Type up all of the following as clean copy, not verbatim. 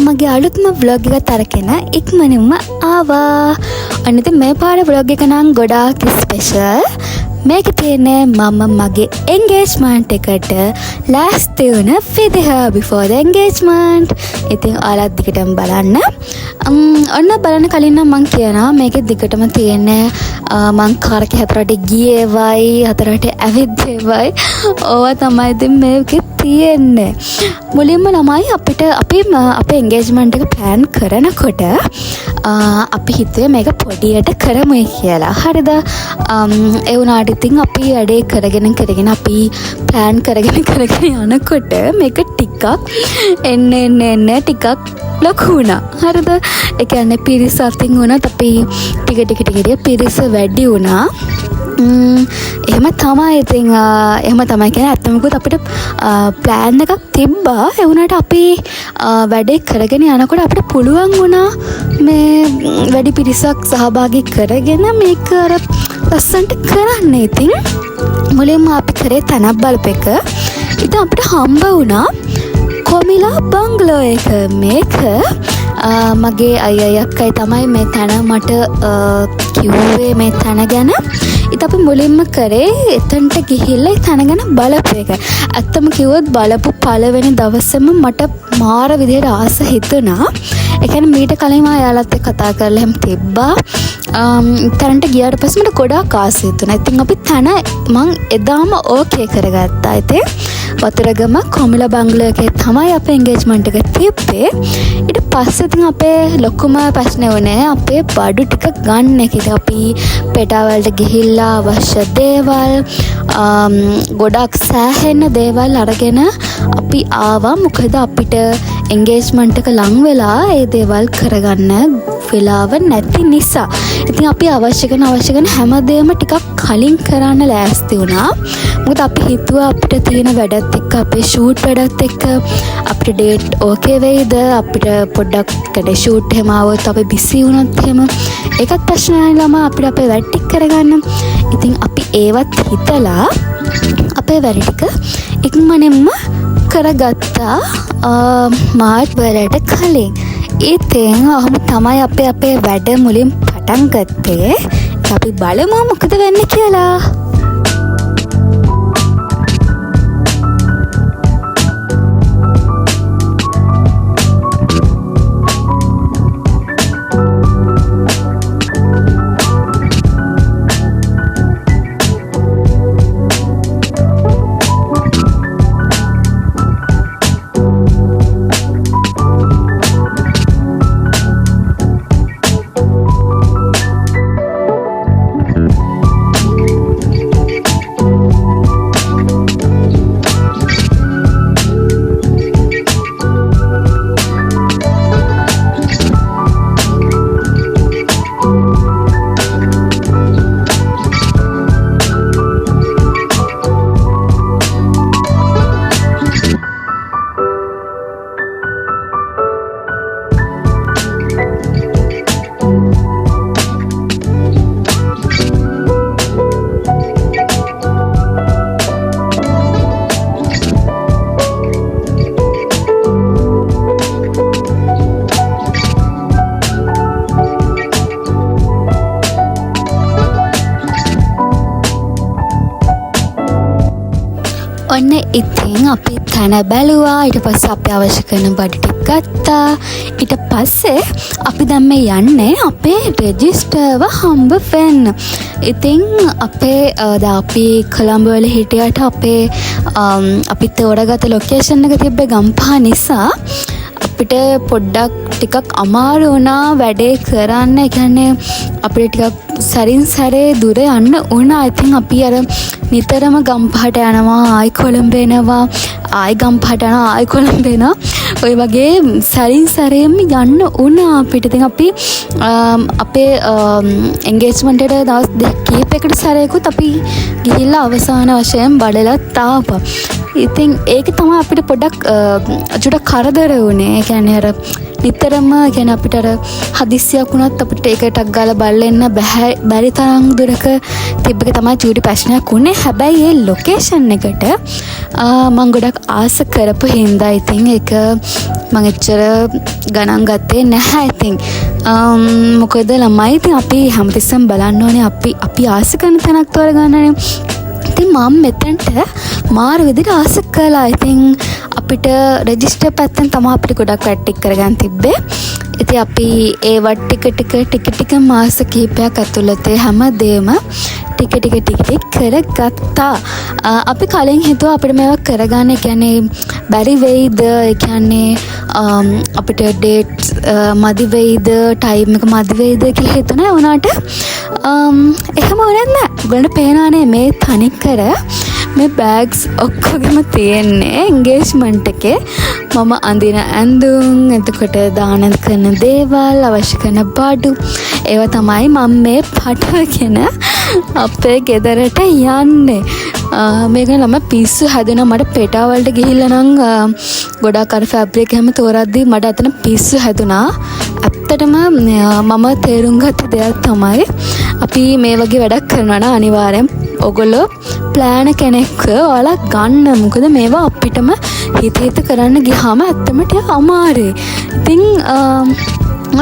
මගේ අලුත්ම vlog එකක් අරගෙන ඉක්මනින්ම ආවා. අනිත් මේ පාර vlog එක නම් ගොඩාක් ස්පෙෂල්. මේක තියෙන්නේ මම මගේ engagement එකට last වෙන video before the engagement. ඉතින් ඔයාලා දිගටම බලන්න. ඔන්න බලන්න කලින් නම් මම කියනවා මේක දිගටම තියෙන්නේ මං කාරක හතරට ගියේ වයි හතරට ඇවිද්දේ වයි. ඕවා තමයි ඉතින් මේකේ තියෙන්නේ. මුලින්ම ළමයි අපිට අපේ engagement එක plan කරනකොට අපි හිතුවේ මේක පොඩියට කරමුයි කියලා. හරිද? ඒ වුණාට ඉතින් අපි වැඩේ කරගෙන අපි plan කරගෙන යනකොට මේක ටිකක් එන්න ටිකක් ලොකු වුණා. හරිද? ඒ කියන්නේ පිරිස අතින් වුණත් අපි ටික පිරිස වැඩි වුණා. එහෙම තමයි ඉතින් එහෙම තමයි කියන්නේ අත්තමකුත් අපිට ප්ලෑන් එකක් තිබ්බා. ඒ වුණාට අපි වැඩේ කරගෙන යනකොට අපිට පුළුවන් වුණා මේ වැඩි පිරිසක් සහභාගී කරගෙන මේක අර ලස්සන්ට කරන්න. ඉතින් මුලින්ම අපි කරේ තනක් බලපෙක. ඉතින් අපිට හම්බ වුණා කොමිලා බංගලෝ එක. මේක මගේ අයියක්කයි තමයි මේ තැන මට කිව්වේ මේ තැන ගැන. ඉතින් අපි මුලින්ම කරේ එතනට ගිහිල්ලා තැන ගැන බලපු එක. ඇත්තම කිව්වොත් බලපු පළවෙනි දවසේම මට මාර විදියට ආස හිතුණා. ඒ කියන්නේ මීට කලින් මම යාළුවත් එක්ක කතා කරලා එහෙම තිබ්බා. තැනට ගියාට පස්සේ මට ගොඩාක් ආස හිතුණා. ඉතින් අපි තැන මං එදාම ඕකේ කරගත්තා. ඉතින් වතුරගම කොමිලා බංගලෝ එකේ තමයි අපේ engagement එක තිබ්බේ. ඊට පස්සේ ඉතින් අපේ ලොකුම ප්‍රශ්නේ වුණේ අපේ බඩු ටික ගන්න එක. ඉතින් අපි පෙටාවලට ගිහිල්ලා අවශ්‍ය දේවල් ගොඩක් සෑහෙන දේවල් අරගෙන අපි ආවා. මොකද අපිට engagement එක ලං වෙලා ඒ දේවල් කරගන්න වෙලාව නැති නිසා. ඉතින් අපි අවශ්‍ය කරන හැමදේම ටිකක් කලින් කරන්න ලෑස්ති වුණා. මොකද අපි හිතුවා අපිට තියෙන වැඩත් එක්ක අපේ ෂූට් වැඩත් එක්ක අපිට ඩේට් ඕකේ වෙයිද, අපිට පොඩ්ඩක් කඩේ ෂූට් එහෙම ආවොත් අපි බිසි වුණොත් එහෙම ඒකත් ප්‍රශ්නයක් ළමා අපිට අපේ වැඩ ටික කරගන්න. ඉතින් අපි ඒවත් හිතලා අපේ වැඩ ටික ඉක්මනින්ම කරගත්තා මාර්ච් වලට කලින්. ඉතින් අහම තමයි අපේ වැඩ මුලින් පටන් ගත්තේ. අපි බලමු මොකද වෙන්නේ කියලා. ඔන්න ඉතින් අපි තැන බැලුවා. ඊට පස්සේ අපි අවශ්‍ය කරන බඩු ටික ගත්තා. ඊට පස්සේ අපි දැන් මේ යන්නේ අපේ රෙජිස්ටර්ව හම්බ වෙන්න. ඉතින් අපේ අපි කොළඹ වල හිටියට අපි තෝරාගත්ත ලොකේෂන් එක තිබ්බේ ගම්පහ නිසා අපිට පොඩ්ඩක් ටිකක් අමාරු වුණා වැඩේ කරන්න. ඒ කියන්නේ අපිට ටිකක් සරින් සැරේ දුර යන්න වුණා. ඉතින් අපි අර නිතරම ගම්පහට යනවා, ආයි කොළඹ එනවා, ආයි ගම්පහට යනවා, ආයි කොළඹ එනවා. ඔය වගේ සරින් සැරේම යන්න වුණා අපිට. ඉතින් අපි අපේ engagement එකට දවස් කීපයකට සැරේකුත් අපි ගිහිල්ලා අවසාන වශයෙන් බඩලත් ආවා. ඉතින් ඒක තමයි අපිට පොඩක් කරදර වුණේ. ඒ කියන්නේ අර නිතරම කියන්නේ අපිට අර හදිස්සියක් වුණත් අපිට ඒක ටක් ගාලා බලන්න බැරි තරම් දුරක තිබ්බක තමයි චූටි ප්‍රශ්නයක් උනේ. හැබැයි ඒ ලොකේෂන් එකට මම ගොඩක් ආස කරපු හින්දා ඉතින් ඒක මම එච්චර ගණන් ගත්තේ නැහැ ඉතින්. මොකද ළමයි ඉතින් අපි හැමතිස්සෙම බලන්න ඕනේ අපි ආස කරන තැනක් තෝරගන්නනේ. ඉතින් මම මෙතනට මාර විදිහට ආස කළා. ඉතින් අපිට රෙජිස්ටර් පැත්තෙන් තමයි අපිට ගොඩක් වැඩ ටික කරගන්න තිබ්බේ. ඉතින් අපි ඒ වට ටික මාස කිහිපයක් ඇතුළත හැමදේම ටික කරගත්තා. අපි කලින් හිතුවා අපිට මේවා කරගන්න කියන්නේ බැරි වෙයිද, ඒ කියන්නේ අපිට ඩේට්ස් මදි වෙයිද, ටයිම් එක මදි වෙයිද කියලා හිතුණා. වුණාට එහෙම වුණේ නැහැ. ඔයගොල්ලන්ට පේනවානේ මේ තනිකර මේ බෑග්ස් ඔක්කොගෙම තියෙන්නේ එන්ගේජ්මන්ට් එකේ මම අඳින ඇඳුම්, එතකොට දාන කරන දේවල්, අවශ්‍ය කරන බඩු, ඒවා තමයි මම මේ පටවගෙන අපේ ගෙදරට යන්නේ. මේක ළම පිස්සු හැදුණා. මට පෙටාවලට ගිහිල්ලා නම් ගොඩක් අර ෆැබ්‍රික් හැම තෝරද්දී මට අතන පිස්සු හැදුණා. ඇත්තටම මම තේරුම් ගත්ත දෙයක් තමයි අපි මේ වගේ වැඩක් කරනවා නම් අනිවාර්යෙන් ඔයගොල්ලෝ ප්ලෑන කෙනෙක්ව ඔයාලා ගන්න. මොකද මේවා අපිටම හිත කරන්න ගියාම ඇත්තම ටික අමාරුයි. ඉතින්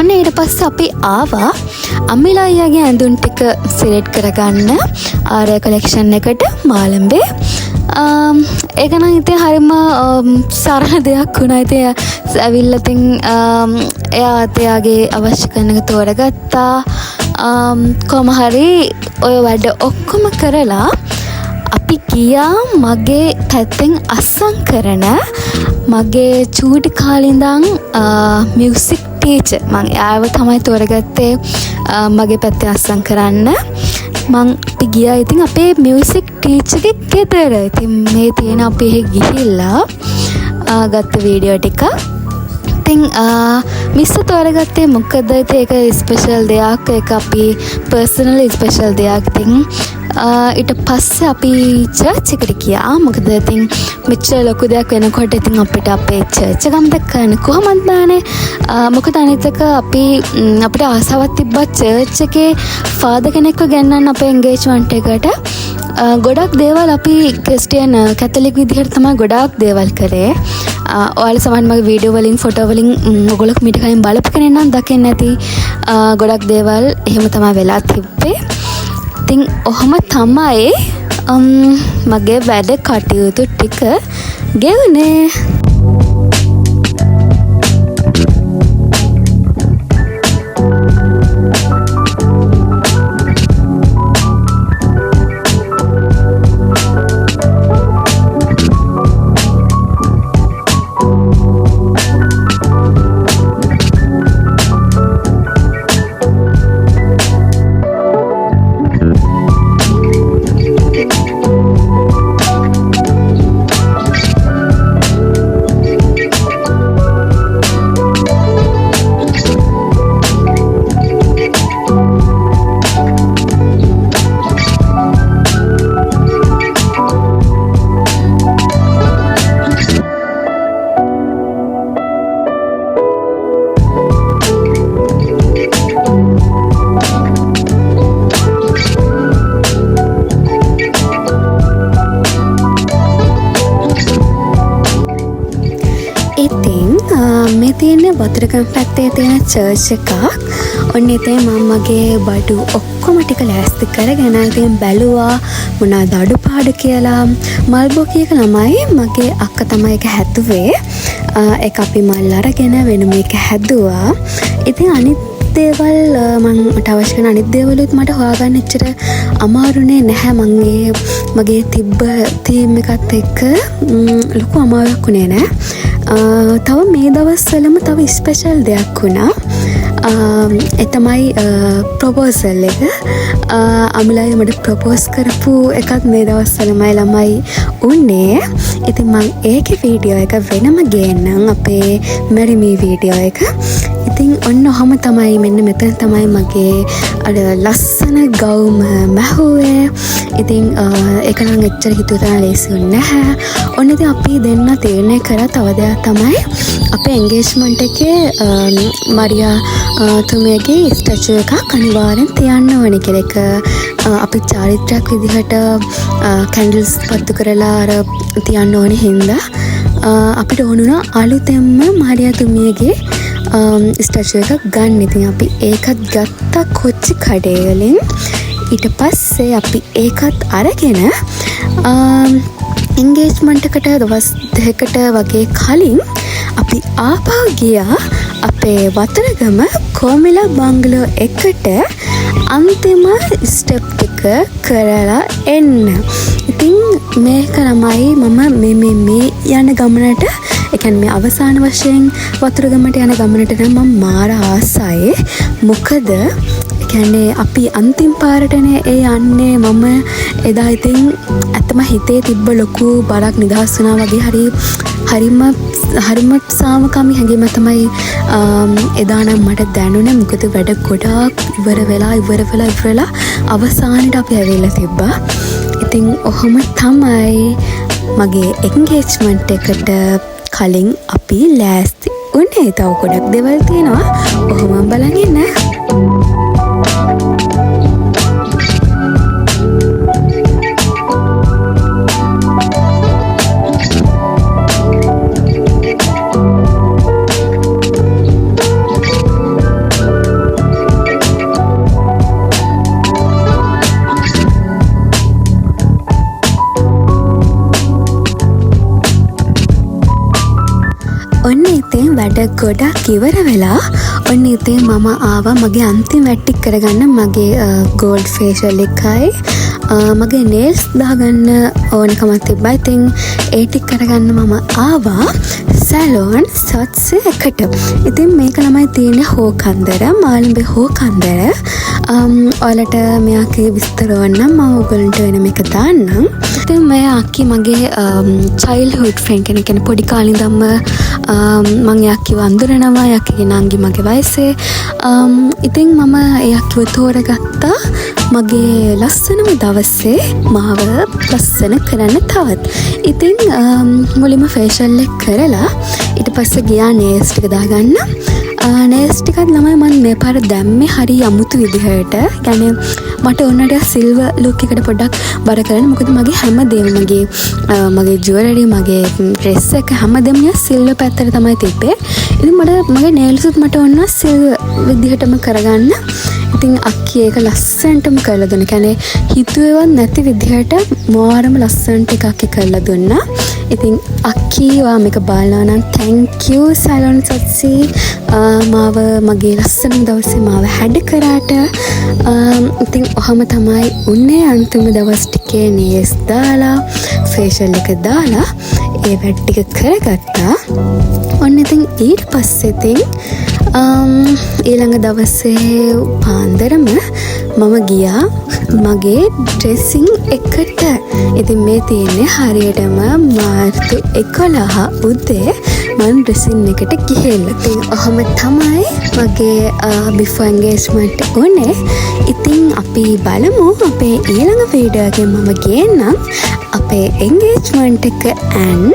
ඔන්න ඊට පස්සේ අපි ආවා අම්මිලා අයියාගේ ඇඳුම් ටික සිලෙක්ට් කරගන්න ආරය කලෙක්ෂන් එකට මාළඹේ. ඒක නම් ඉතින් හරිම සරල දෙයක් වුණා. ඉතින් ඇවිල්ලා ඉතින් එයාගේ අවශ්‍ය කරන එක තෝරගත්තා. කොහොම හරි ඔය වැඩ ඔක්කොම කරලා අපි ගියා මගේ පැත්තෙන් අස්සම් කරන මගේ චූටි කාලේ ඉඳන් මියුසික් ටීචර්. මම ආව තමයි තෝරගත්තේ මගේ පැත්තේ අස්සම් කරන්න. මං අපි ගියා ඉතින් අපේ මියුසික් ටීචර්ගේ ගෙදර. ඉතින් මේ තියෙන අපි එහෙ ගිහිල්ලා ගත්ත වීඩියෝ ටික. ඉතින් මිස් තෝරගත්තේ මොකද ඉතින් ඒක ස්පෙෂල් දෙයක්. ඒක අපි පර්සනලි ස්පෙෂල් දෙයක්. ඉතින් ඊට පස්සේ අපි චර්ච් එකට ගියා. මොකද ඉතින් මෙච්චර ලොකු දෙයක් වෙනකොට ඉතින් අපිට අපේ චර්ච් එක අමතක කරන්න කොහොමද බෑනේ. මොකද අනිත් එක අපිට ආසාවක් තිබ්බා චර්ච් එකේ ෆාදර් කෙනෙක්ව ගෙන්නන්න අපේ එන්ගේජ්මන්ට් එකට. ගොඩක් දේවල් අපි ක්‍රිස්ටියන් කැතලික් විදිහට තමයි ගොඩාක් දේවල් කරේ. ඔයාලා සමහර මගේ වීඩියෝ වලින් ෆොටෝ වලින් ඔයගොල්ලෝ මීට කලින් බලපු කෙනෙක් නම් දකින්න ඇති. ගොඩක් දේවල් එහෙම තමයි වෙලා තිබ්බේ. ඉතින් ඔහම තමයි මගේ වැඩ කටයුතු ටික ගෙවුනේ. මේ තියෙන වතුරගම් පැත්තේ තියෙන චර්ච් එකක්. ඔන්න ඉතින් මම මගේ බඩු ඔක්කොම ටික ලෑස්ති කරගෙන ඉතින් බැලුවා මොනවාද අඩුපාඩු කියලා. මල්බෝකියක ළමයි මගේ අක්කා තමයි ඒක හැදුවේ. ඒක අපි මල් අරගෙන වෙන මේක හැදුවා. ඉතින් අනිත් දේවල් මට අවශ්‍ය කරන අනිත් දේවලුත් මට හොයාගන්න එච්චර අමාරුනේ නැහැ. මගේ තිබ්බ තීම් එකත් එක්ක ලොකු අමාරුවක් වුණේ නැහැ. තව මේ දවස්වලම තව ස්පෙෂල් දෙයක් වුණා. ඒ තමයි ප්‍රොපෝසල් එක. අමිලායි මට ප්‍රොපෝස් කරපු එකත් මේ දවස්වලමයි ළමයි උන්නේ. ඉතින් මම ඒකේ වීඩියෝ එක වෙනම ගේන්නම් අපේ මැරිමී වීඩියෝ එක. ඉතින් ඔන්න ඔහම තමයි මෙන්න මෙතන තමයි මගේ අර ලස්සන ගවුම මැහුවේ. ඉතින් ඒක නම් එච්චර හිතුවා ලේසි නැහැ. ඔන්න ඉතින් අපි දෙන්න තීරණය කරා තව දෙයක් තමයි අපේ එන්ගේජ්මන්ට් එකේ මරියා තුමියගේ ස්ටැචු එකක් අනිවාර්යෙන් තියන්න ඕනේ කියලා එක අපි චාරිත්‍රාක් විදිහට කැන්ඩල්ස් පත්තු කරලා අර තියන්න ඕනේ හින්දා අපිට ඕනුණා අලුතෙන්ම මරියා තුමියගේ ස්ටැචු එකක් ගන්න. ඉතින් අපි ඒකත් ගත්තා කොච්චි කඩේ වලින්. ඊට පස්සේ අපි ඒකත් අරගෙන එන්ගේජ්මන්ට් එකට දවස් 2කට වගේ කලින් අපි ආපහු ගියා අපේ වතුරගම කොමිලා බංගලෝ එකට අන්තිම ස්ටෙප් එක කරලා එන්න. ඉතින් මේක තමයි මම මේ යන ගමනට ඒ කියන්නේ මේ අවසාන වශයෙන් වතුරගමට යන ගමනට නම් මම මාර ආසයි. මොකද කියන්නේ අපි අන්තිම පාරටනේ ඒ යන්නේ. මම එදා ඉතින් ඇත්තම හිතේ තිබ්බ ලොකු බරක් නිදහස් වුණා වගේ හරිම සාමකාමී හැඟීම තමයි එදා නම් මට දැනුනේ. මොකද වැඩ ගොඩාක් ඉවර වෙලා අවසානට අපි ඇවිල්ලා තිබ්බා. ඉතින් ඔහොම තමයි මගේ එන්ගේජ්මන්ට් එකට කලින් අපි ලෑස්ති උනේ. තව ගොඩක් දේවල් තියෙනවා. ඔහොම බලන් ඉන්න. ඔන්න ඉතින් වැඩ ගොඩක් ඉවර වෙලා ඔන්න ඉතින් මම ආවා මගේ අන්තිම වැට්ටික් කරගන්න මගේ ගෝල්ඩ් ෆේෂල් එකයි මගේ නේල්ස් දාගන්න ඕනකමක් තිබ්බා. ඉතින් ඒ ටික කරගන්න මම ආවා සැලෝන් සත්ස් එකට. ඉතින් මේක ළමයි තියෙන්නේ හෝකන්දර මාළුඹේ හෝකන්දර. ඔයාලට මෙයාගේ විස්තර ඕනනම් මම ඔයගලන්ට වෙන මේක දාන්නම්. ඉතින් මෙයා අක්කි මගේ චයිල්ඩ්හුඩ් ෆ්‍රෙන්ඩ් කෙනෙක්. කියන්නේ පොඩි කාලේ ඉඳන්ම මම එයාක්කිව අඳුරනවා. එයාගේ නංගි මගේ වයසේ. ඉතින් මම එයාක්කිව තෝරගත්තා මගේ ලස්සනම දවසේ මාව ලස්සන කරන්න තවත්. ඉතින් මුලින්ම ෆේෂල් එක කරලා ඊට පස්සේ ගියා නේල්ස් ටික දාගන්න. නේල්ස් ටිකත් ළමයි මම මේ පාර දැම්මේ හරි අමුතු විදිහට. يعني මට ඕනට සිල්වර් ලුක් එකට පොඩ්ඩක් බර කරන්න. මොකද මගේ හැමදේම මගේ ජුවලරි මගේ ඩ්‍රෙස් එක හැමදේම සිල්වර් පැත්තට තමයි තිබ්බේ. ඉතින් මගේ නේල්ස්ත් මට ඕන සිල්වර් විදිහටම කරගන්න. ඉතින් අක්කි ඒක ලස්සනටම කරලා දුන්නා. කියන්නේ හිතුවේවත් නැති විදිහට මාරම ලස්සනට එකක් කරලා දුන්නා. ඉතින් අක්කි වා මේක බලනවා නම් thank you සැලොන් සත්සි මාව මගේ ලස්සන දවසේ මාව හැඩ කරාට. ඉතින් ඔහම තමයි උන්නේ. අන්තිම දවස් ටිකේ නේල්ස් දාලා ෆේෂල් එක දාලා ඒ වැඩ ටික කරගත්තා. ඔන්න ඉතින් ඊට පස්සේ ඉතින් ඊළඟ දවසේ පාන්දරම මම ගියා මගේ ඩ්‍රෙසිං එකට. ඉතින් මේ තියෙන්නේ හරියටම මාර්තු 11 උදේ මම ඩ්‍රෙසිං එකට ගිහිල්ලා. ඉතින් ඔහම තමයි මගේ බිෆෝ එන්ගේජ්මන්ට් උනේ. ඉතින් අපි බලමු අපේ ඊළඟ වීඩියෝ එකේ මම ගේන්නම් අපේ එන්ගේජ්මන්ට් එක and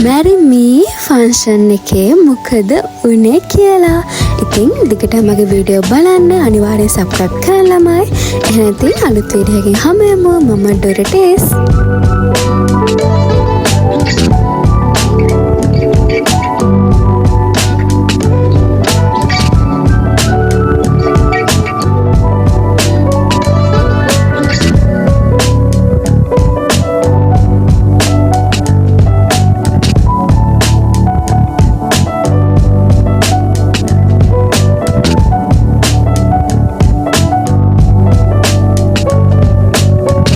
marry me ෆන්ක්ෂන් එකේ මොකද උනේ කියලා. ඉතින් දිගට මගේ වීඩියෝ බලන්න අනිවාර්යෙන් සබ්ස්ක්‍රයිබ් කරන්න ළමයි. එහෙනම් ඉතින් අලුත් වීඩියෝ එකකින් හමු යමු. මම ඩොරටේස්.